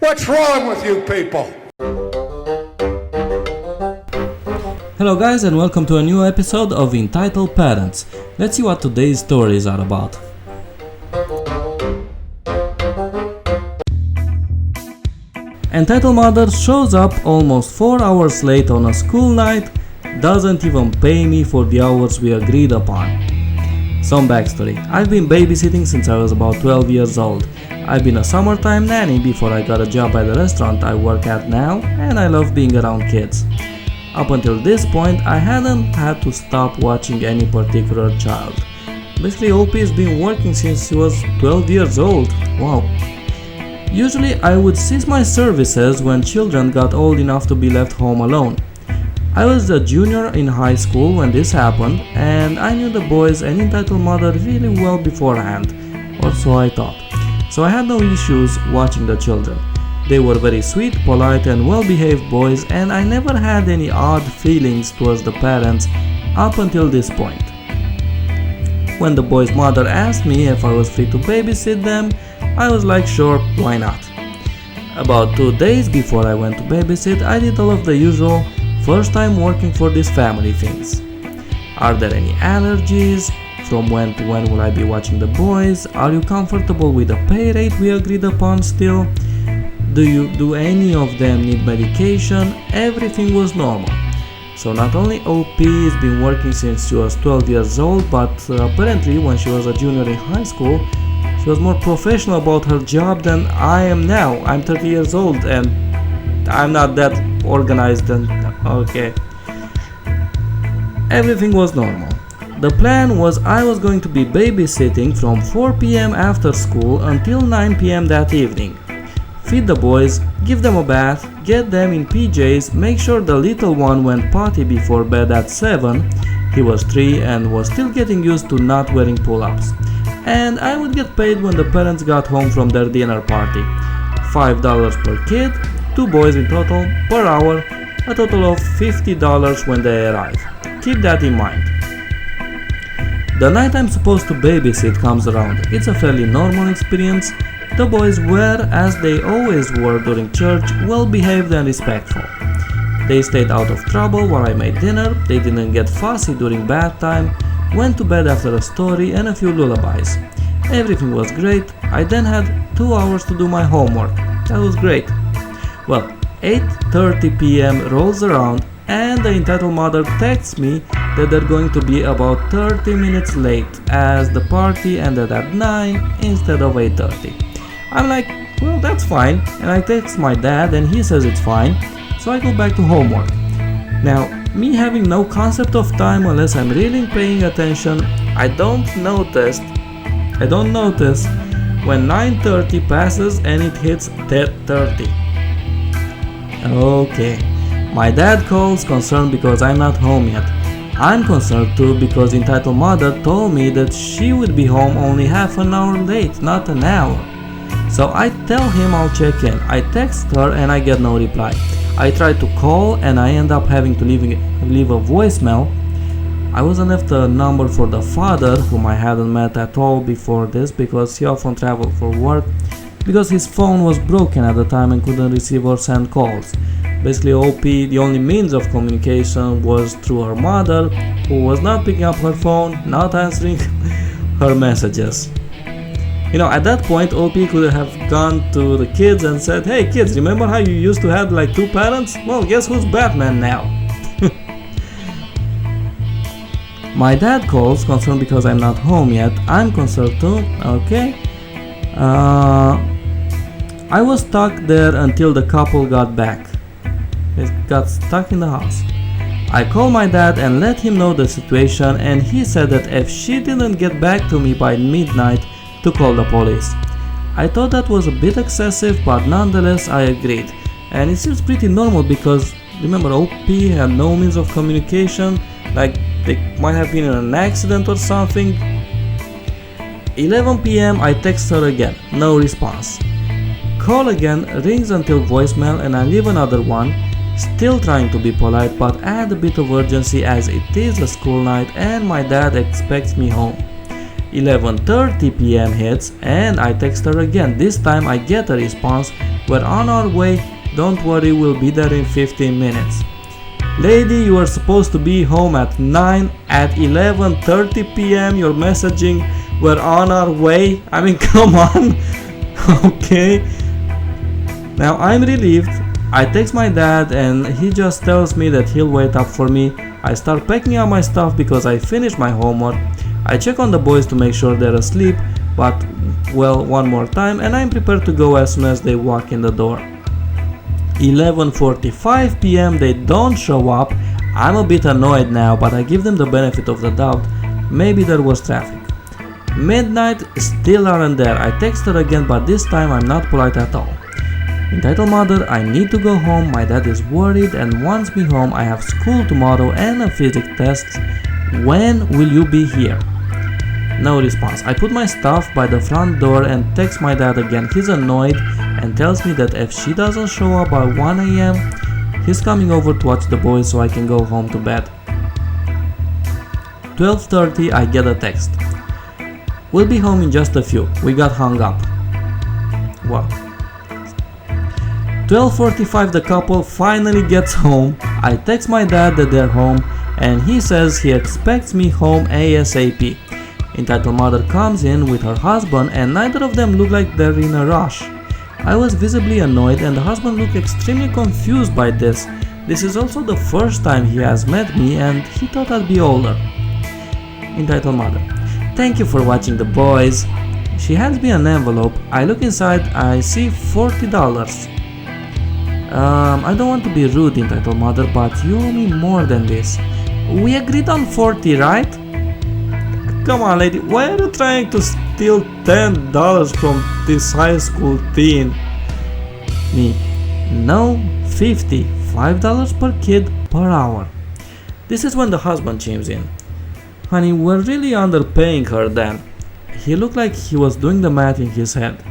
What's wrong with you people? Hello guys, and welcome to a new episode of Entitled Parents. Let's see what today's stories are about. Entitled mother shows up almost 4 hours late on a school night, doesn't even pay me for the hours we agreed upon. Some backstory. I've been babysitting since I was about 12 years old. I've been a summertime nanny before I got a job at the restaurant I work at now, and I love being around kids. Up until this point, I hadn't had to stop watching any particular child. Basically, OP has been working since she was 12 years old. Wow. Usually, I would cease my services when children got old enough to be left home alone. I was a junior in high school when this happened, and I knew the boys and entitled mother really well beforehand, or so I thought. So I had no issues watching the children. They were very sweet, polite and well-behaved boys, and I never had any odd feelings towards the parents up until this point. When the boys' mother asked me if I was free to babysit them, I was like, sure, why not? About 2 days before I went to babysit, I did all of the usual first time working for this family things. Are there any allergies? From when to when will I be watching the boys? Are you comfortable with the pay rate we agreed upon still? Do any of them need medication? Everything was normal. So not only OP has been working since she was 12 years old, but apparently when she was a junior in high school, she was more professional about her job than I am now. I'm 30 years old and I'm not that organized and okay. Everything was normal. The plan was I was going to be babysitting from 4 p.m. after school until 9 p.m. that evening. Feed the boys, give them a bath, get them in PJs, make sure the little one went potty before bed at 7. He was 3 and was still getting used to not wearing pull-ups. And I would get paid when the parents got home from their dinner party. $5 per kid, 2 boys in total, per hour, a total of $50 when they arrive. Keep that in mind. The night I'm supposed to babysit comes around. It's a fairly normal experience. The boys were, as they always were during church, well behaved and respectful. They stayed out of trouble while I made dinner, they didn't get fussy during bath time, went to bed after a story and a few lullabies. Everything was great. I then had 2 hours to do my homework. That was great. Well, 8:30 p.m. rolls around and the entitled mother texts me that they're going to be about 30 minutes late as the party ended at 9 instead of 8:30. I'm like, well, that's fine, and I text my dad and he says it's fine, so I go back to homework. Now, me having no concept of time unless I'm really paying attention, I don't notice when 9:30 passes and it hits 10:30. Okay, my dad calls concerned because I'm not home yet. I'm concerned too because entitled mother told me that she would be home only half an hour late, not an hour. So I tell him I'll check in. I text her and I get no reply. I try to call and I end up having to leave a voicemail. I wasn't left a number for the father, whom I hadn't met at all before this because he often traveled for work, because his phone was broken at the time and couldn't receive or send calls. Basically, OP, the only means of communication was through her mother, who was not picking up her phone, not answering her messages. You know, at that point, OP could have gone to the kids and said, hey kids, remember how you used to have like 2 parents? Well, guess who's Batman now? My dad calls, concerned because I'm not home yet. I'm concerned too, okay. I was stuck there until the couple got back. They got stuck in the house. I called my dad and let him know the situation, and he said that if she didn't get back to me by midnight, to call the police. I thought that was a bit excessive, but nonetheless I agreed. And it seems pretty normal because remember, OP had no means of communication, like they might have been in an accident or something. 11 p.m. I text her again, no response. Call again, rings until voicemail and I leave another one, still trying to be polite but add a bit of urgency as it is a school night and my dad expects me home. 11:30 p.m. hits and I text her again. This time I get a response We're on our way. Don't worry, we'll be there in 15 minutes. Lady, you are supposed to be home at 9. At 11:30 p.m. you're messaging, we're on our way. I mean, come on. Okay. Now I'm relieved. I text my dad and he just tells me that he'll wait up for me. I start packing up my stuff because I finished my homework. I check on the boys to make sure they're asleep, but well, one more time, and I'm prepared to go as soon as they walk in the door. 11:45 p.m. they don't show up. I'm a bit annoyed now, but I give them the benefit of the doubt. Maybe there was traffic. Midnight, still aren't there. I text her again, but this time I'm not polite at all. Entitled mother, I need to go home. My dad is worried and wants me home. I have school tomorrow and a physics test. When will you be here? No response. I put my stuff by the front door and text my dad again. He's annoyed and tells me that if she doesn't show up by 1 a.m., he's coming over to watch the boys so I can go home to bed. 12:30 I get a text. We'll be home in just a few. We got hung up. Wow. 12:45 the couple finally gets home. I text my dad that they're home and he says he expects me home ASAP. Entitled mother comes in with her husband and neither of them look like they're in a rush. I was visibly annoyed and the husband looked extremely confused by this. This is also the first time he has met me and he thought I'd be older. Entitled mother, thank you for watching the boys. She hands me an envelope. I look inside, I see $40. I don't want to be rude, entitled mother, but you owe me more than this. We agreed on 40, right? Come on, lady, why are you trying to steal $10 from this high school teen? Me, no, 50, $5 per kid per hour. This is when the husband chimes in. Honey, we're really underpaying her then. He looked like he was doing the math in his head.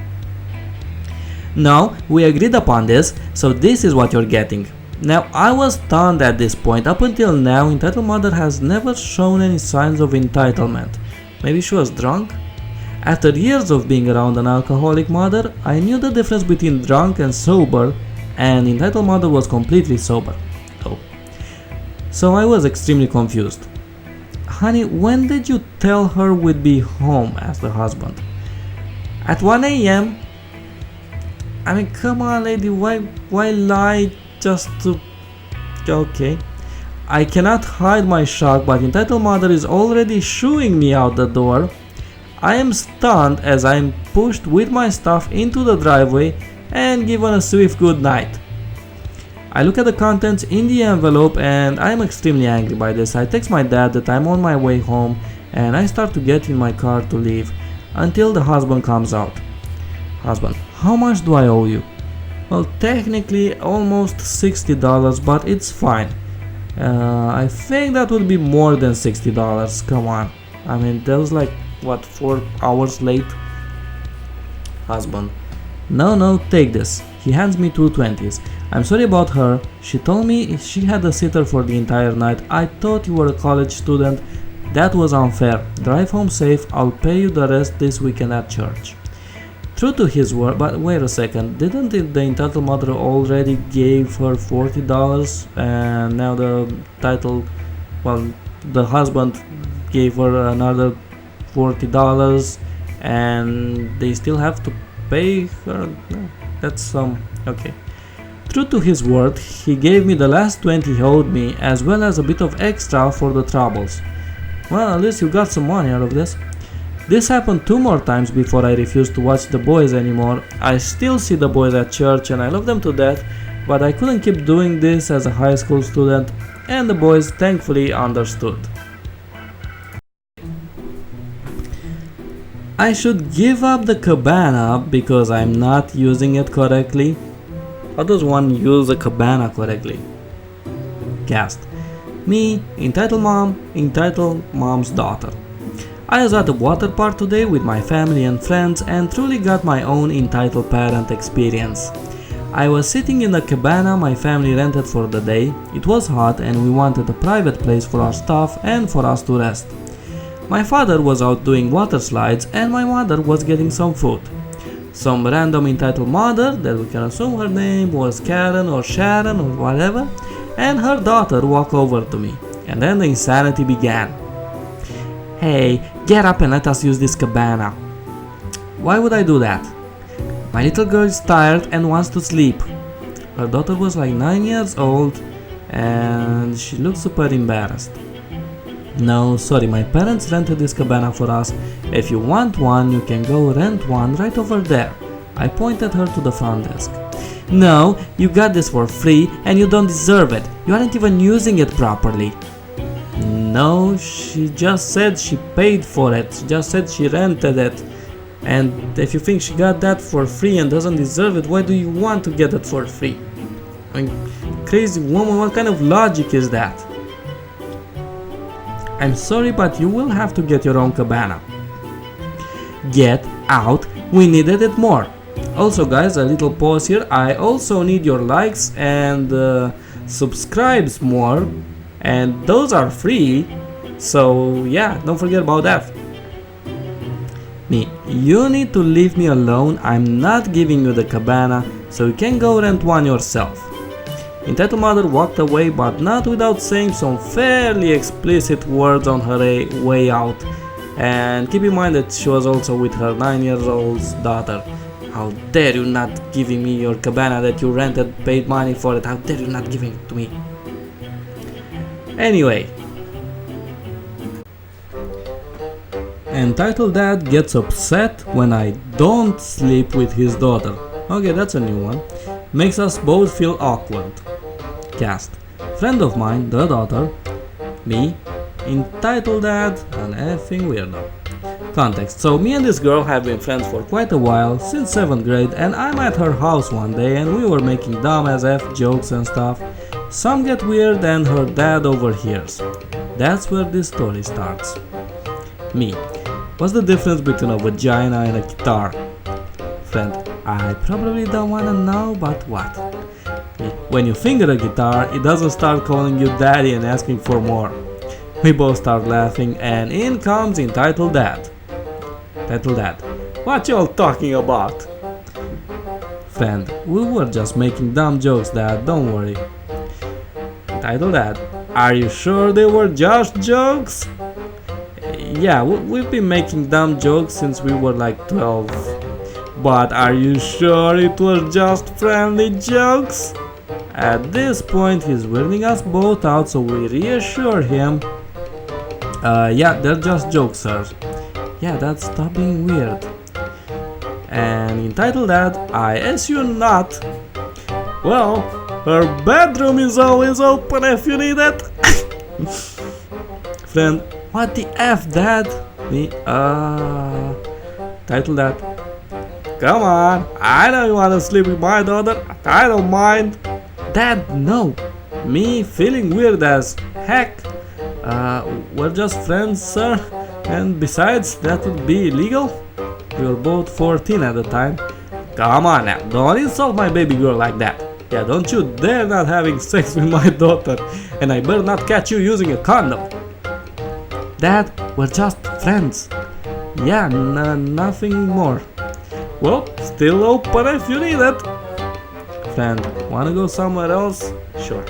No, we agreed upon this, so this is what you're getting. Now, I was stunned at this point. Up until now, entitled mother has never shown any signs of entitlement. Maybe she was drunk? After years of being around an alcoholic mother, I knew the difference between drunk and sober, and entitled mother was completely sober. Oh. So I was extremely confused. Honey, when did you tell her we'd be home? Asked the husband. At 1 a.m. I mean, come on, lady, why lie just to... Okay. I cannot hide my shock, but entitled mother is already shooing me out the door. I am stunned as I am pushed with my stuff into the driveway and given a swift good night. I look at the contents in the envelope and I am extremely angry by this. I text my dad that I'm on my way home and I start to get in my car to leave until the husband comes out. Husband, how much do I owe you? Well, technically almost $60, but it's fine. I think that would be more than $60. Come on. I mean, that was like, what, 4 hours late? Husband, no, take this. He hands me two 20s. I'm sorry about her. She told me she had a sitter for the entire night. I thought you were a college student. That was unfair. Drive home safe. I'll pay you the rest this weekend at church. True to his word, but wait a second, didn't the entitled mother already gave her $40 and now the husband gave her another $40 and they still have to pay her? No, that's okay. True to his word, he gave me the last 20 he owed me as well as a bit of extra for the troubles. Well, at least you got some money out of this. This happened 2 more times before I refused to watch the boys anymore. I still see the boys at church and I love them to death, but I couldn't keep doing this as a high school student, and the boys thankfully understood. I should give up the cabana because I'm not using it correctly. How does one use a cabana correctly? Cast. Me, entitled mom, entitled mom's daughter. I was at a water park today with my family and friends and truly got my own entitled parent experience. I was sitting in a cabana my family rented for the day. It was hot and we wanted a private place for our stuff and for us to rest. My father was out doing water slides and my mother was getting some food. some random entitled mother, that we can assume her name was Karen or Sharon or whatever, and her daughter walk over to me. And then the insanity began. Hey, get up and let us use this cabana. Why would I do that? My little girl is tired and wants to sleep. Her daughter was like 9 years old and she looked super embarrassed. No, sorry, my parents rented this cabana for us. If you want one, you can go rent one right over there. I pointed her to the front desk. No, you got this for free and you don't deserve it. You aren't even using it properly. No, she just said she paid for it. She just said she rented it. And if you think she got that for free and doesn't deserve it, why do you want to get it for free? I mean, crazy woman, what kind of logic is that? I'm sorry, but you will have to get your own cabana. Get out, we needed it more. Also guys, a little pause here, I also need your likes and subscribes more, and those are free, so yeah, don't forget about that. Me, you need to leave me alone, I'm not giving you the cabana, so you can go rent one yourself. Entitled mother walked away, but not without saying some fairly explicit words on her way out. And keep in mind that she was also with her 9-year-old daughter. How dare you not giving me your cabana that you rented, paid money for it, how dare you not giving it to me. Anyway. Entitled dad gets upset when I don't sleep with his daughter. Okay, that's a new one. Makes us both feel awkward. Cast. Friend of mine, the daughter. Me. Entitled dad, an effing weirdo. Context. So me and this girl have been friends for quite a while, since 7th grade, and I'm at her house one day and we were making dumb as F jokes and stuff. Some get weird and her dad overhears. That's where this story starts. Me. What's the difference between a vagina and a guitar? Friend. I probably don't wanna know, but what? Me. When you finger a guitar, it doesn't start calling you daddy and asking for more. We both start laughing and in comes Entitled Dad. Entitled Dad. What y'all talking about? Friend. We were just making dumb jokes, Dad, don't worry. Entitled Dad. Are you sure they were just jokes? Yeah, we've been making dumb jokes since we were like 12. But are you sure it was just friendly jokes? At this point he's weirding us both out, so we reassure him. Yeah, they're just jokes, sir. Yeah, that's stop being weird. And Entitled Dad, I assume not. Well, her bedroom is always open if you need it. Friend, what the F, Dad? Me, Entitled Dad. Come on, I know you wanna sleep with my daughter, I don't mind. Dad, no. Me feeling weird as heck. We're just friends, sir, and besides, that would be illegal. We were both 14 at the time. Come on now, don't insult my baby girl like that. Yeah, don't you dare not having sex with my daughter, and I better not catch you using a condom. Dad, we're just friends. Yeah, nothing more. Well, still open if you need it. Friend, wanna go somewhere else? Sure.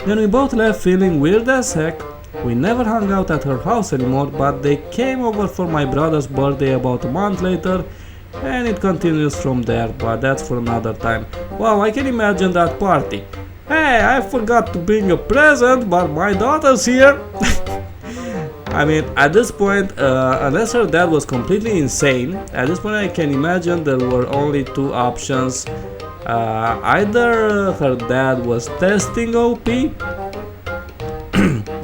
Then we both left feeling weird as heck. We never hung out at her house anymore, but they came over for my brother's birthday about a month later, and it continues from there, but that's for another time. Wow, I can imagine that party. Hey, I forgot to bring a present, but my daughter's here. I mean, at this point, unless her dad was completely insane, at this point I can imagine there were only two options. Either her dad was testing OP,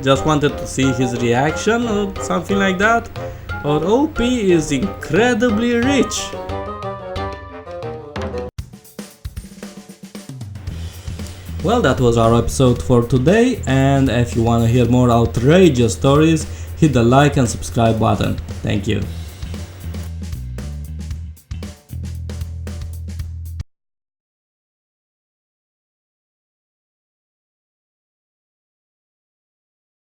just wanted to see his reaction or something like that, or OP is incredibly rich. Well, that was our episode for today, and if you want to hear more outrageous stories, hit the like and subscribe button. Thank you.